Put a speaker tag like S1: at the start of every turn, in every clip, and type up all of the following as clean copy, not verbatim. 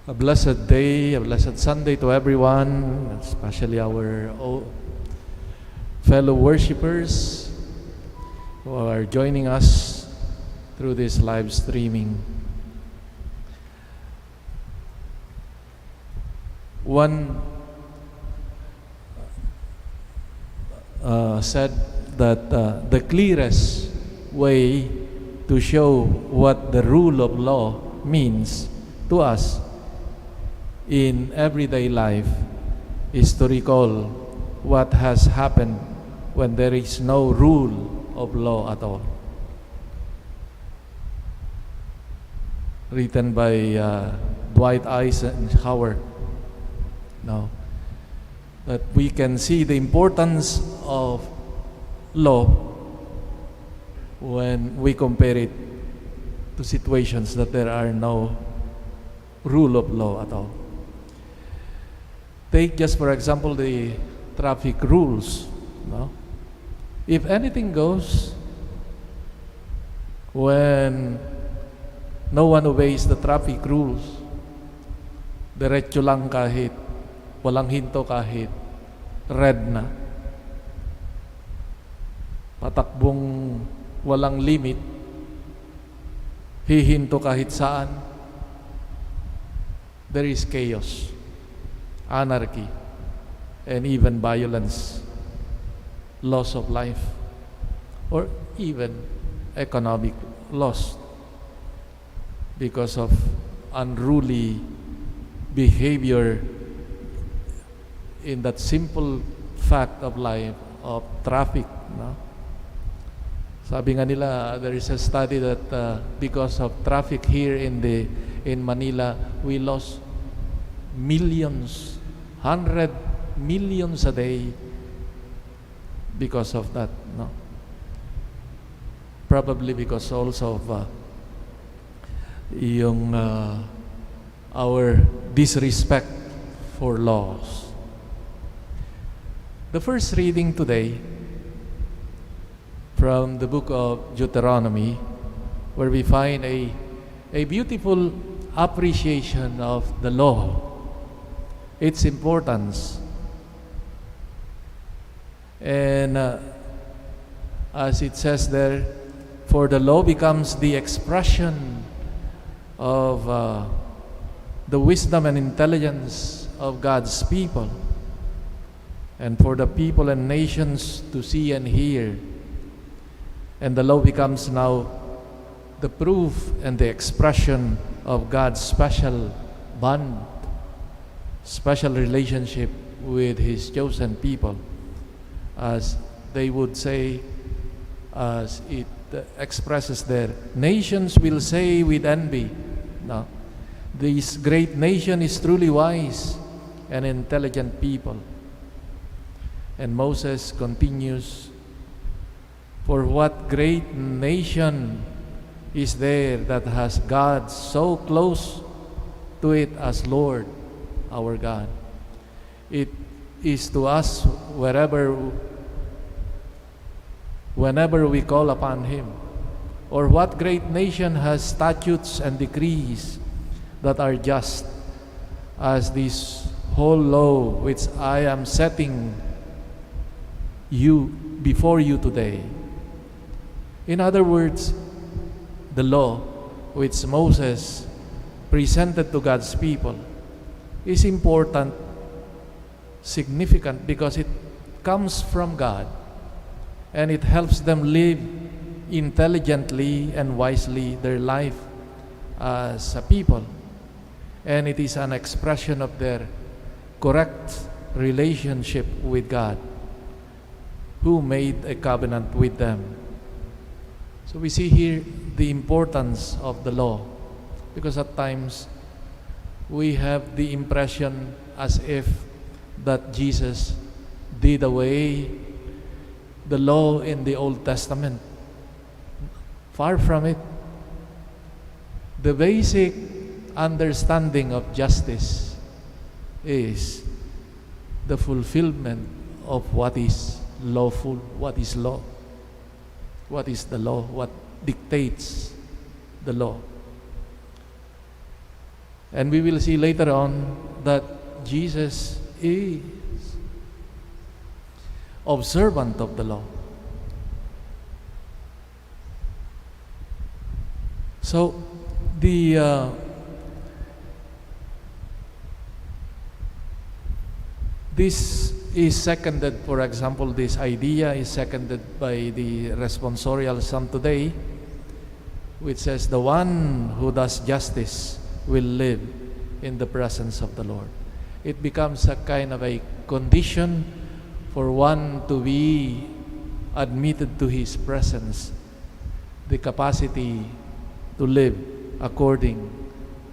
S1: A blessed day, a blessed Sunday to everyone, especially our fellow worshipers who are joining us through this live streaming. One said that the clearest way to show what the rule of law means to us in everyday life is to recall what has happened when there is no rule of law at all. Written by Dwight Eisenhower. Now, that we can see the importance of law when we compare it to situations that there are no rule of law at all. Take just for example the traffic rules. No? If anything goes, when no one obeys the traffic rules, diretso lang kahit, walang hinto kahit red na, patakbong walang limit, hihinto kahit saan, there is chaos, anarchy, and even violence, loss of life, or even economic loss because of unruly behavior in that simple fact of life of traffic. No? Sabi nga nila, there is a study that because of traffic here in Manila, we lost millions, 100 millions a day because of that. No? Probably because also of our disrespect for laws. The first reading today from the book of Deuteronomy, where we find a beautiful appreciation of the law, its importance. And as it says there, for the law becomes the expression of the wisdom and intelligence of God's people, and for the people and nations to see and hear. And the law becomes now the proof and the expression of God's special bond, special relationship with His chosen people. As they would say, as it expresses there, nations will say with envy, no, this great nation is truly wise and intelligent people. And Moses continues, for what great nation is there that has God so close to it as Lord, our God? It is to us whenever we call upon Him. Or what great nation has statutes and decrees that are just as this whole law which I am setting before you today? In other words, the law which Moses presented to God's people is important, significant, because it comes from God and it helps them live intelligently and wisely their life as a people. And it is an expression of their correct relationship with God, who made a covenant with them. So we see here the importance of the law, because at times we have the impression as if that Jesus did away the law in the Old Testament. Far from it. The basic understanding of justice is the fulfillment of what is lawful, what is law. What is the law? What dictates the law? And we will see later on that Jesus is observant of the law. So this is seconded, for example, this idea is seconded by the responsorial psalm today, which says, the one who does justice will live in the presence of the Lord. It becomes a kind of a condition for one to be admitted to His presence, the capacity to live according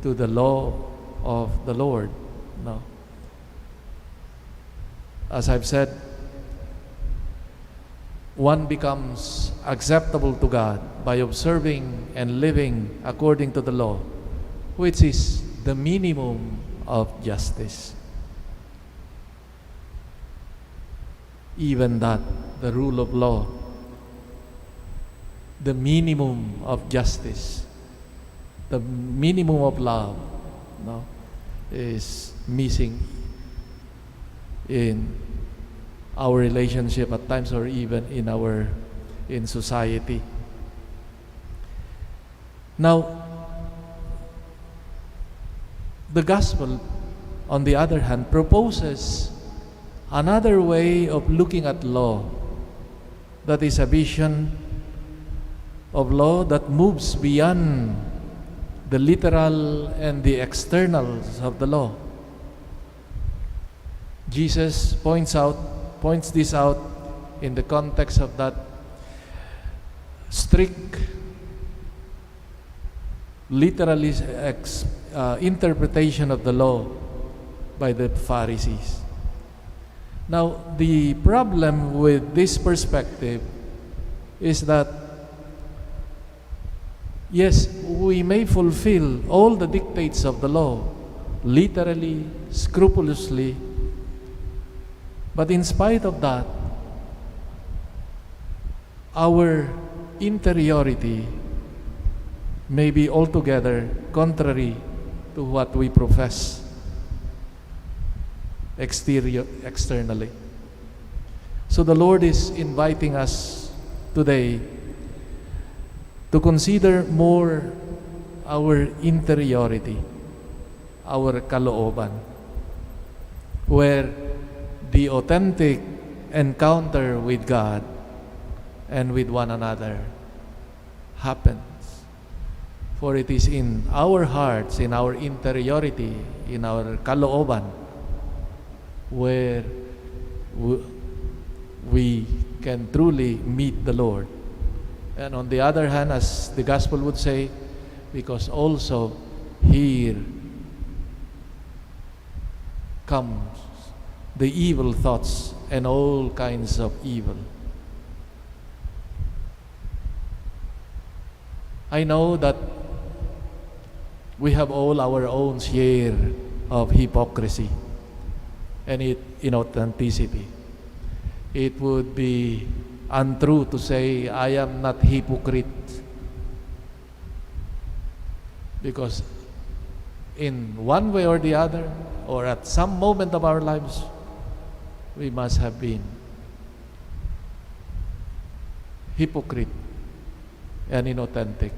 S1: to the law of the Lord. No. As I've said, one becomes acceptable to God by observing and living according to the law, which is the minimum of justice. Even that, the rule of law, the minimum of justice, the minimum of love, no, is missing in our relationship at times, or even in society. Now, the gospel, on the other hand, proposes another way of looking at law. That is a vision of law that moves beyond the literal and the externals of the law. Jesus points this out in the context of that strict, literally interpretation of the law by the Pharisees. Now, the problem with this perspective is that, yes, we may fulfill all the dictates of the law literally, scrupulously, but in spite of that, our interiority may be altogether contrary to what we profess externally. So the Lord is inviting us today to consider more our interiority, our kalooban, where the authentic encounter with God and with one another happens. For it is in our hearts, in our interiority, in our kalooban, where we can truly meet the Lord. And on the other hand, as the gospel would say, because also here comes the evil thoughts and all kinds of evil. I know that we have all our own share of hypocrisy and inauthenticity. It would be untrue to say I am not hypocrite, because in one way or the other, or at some moment of our lives, we must have been hypocrite and inauthentic.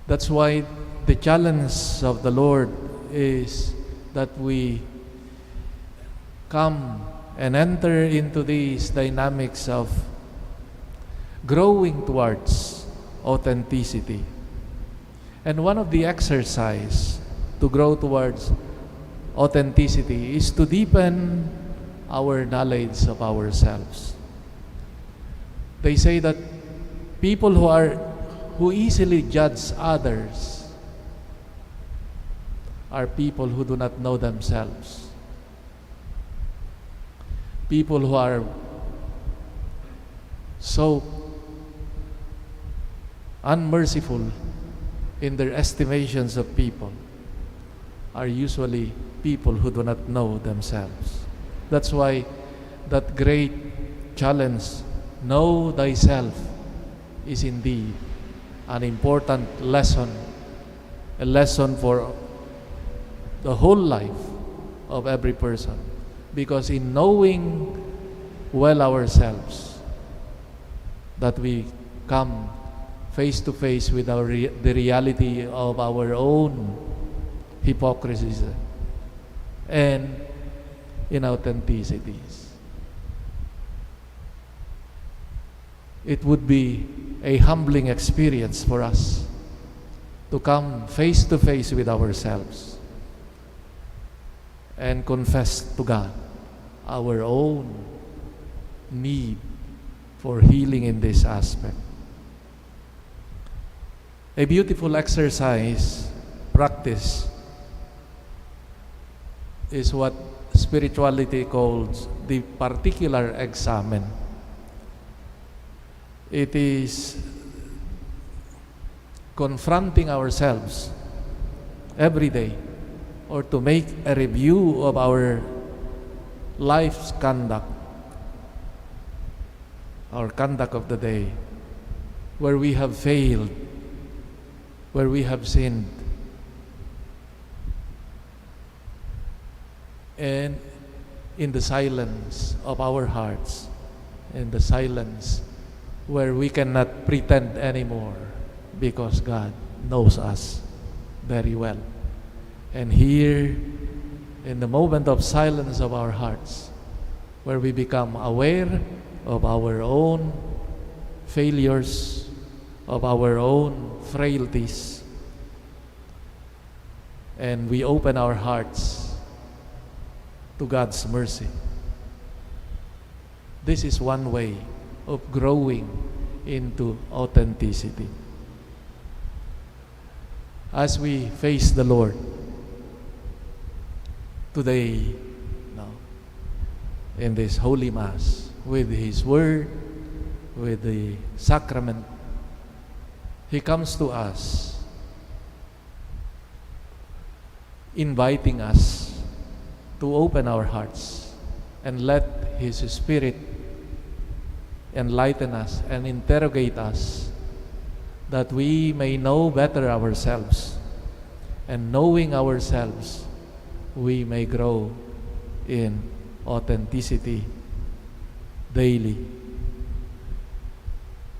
S1: That's why the challenge of the Lord is that we come and enter into these dynamics of growing towards authenticity. And one of the exercise to grow towards authenticity is to deepen our knowledge of ourselves. They say that people who easily judge others are people who do not know themselves. People who are so unmerciful in their estimations of people are usually people who do not know themselves. That's why that great challenge, know thyself, is indeed an important lesson a lesson for the whole life of every person. Because in knowing well ourselves, that we come face to face with the reality of our own hypocrisies and inauthenticities. It would be a humbling experience for us to come face to face with ourselves and confess to God our own need for healing in this aspect. A beautiful exercise, practice, is what spirituality calls the particular examen. It is confronting ourselves every day, or to make a review of our life's conduct, our conduct of the day, where we have failed, where we have sinned. And in the silence of our hearts, in the silence where we cannot pretend anymore, because God knows us very well. And here, in the moment of silence of our hearts, where we become aware of our own failures, of our own frailties, and we open our hearts to God's mercy. This is one way of growing into authenticity. As we face the Lord today, now, in this Holy Mass, with His Word, with the sacrament, He comes to us, inviting us to open our hearts and let His Spirit enlighten us and interrogate us, that we may know better ourselves, and knowing ourselves, we may grow in authenticity daily.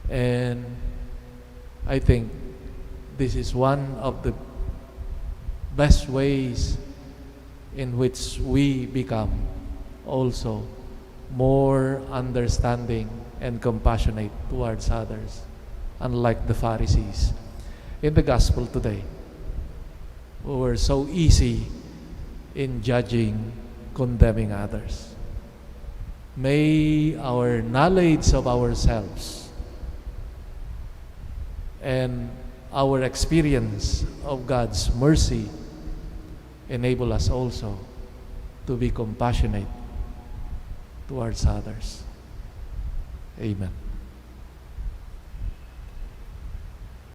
S1: And I think this is one of the best ways in which we become also more understanding and compassionate towards others, unlike the Pharisees in the gospel today, who were so easy in judging, condemning others. May our knowledge of ourselves and our experience of God's mercy enable us also to be compassionate towards others. Amen.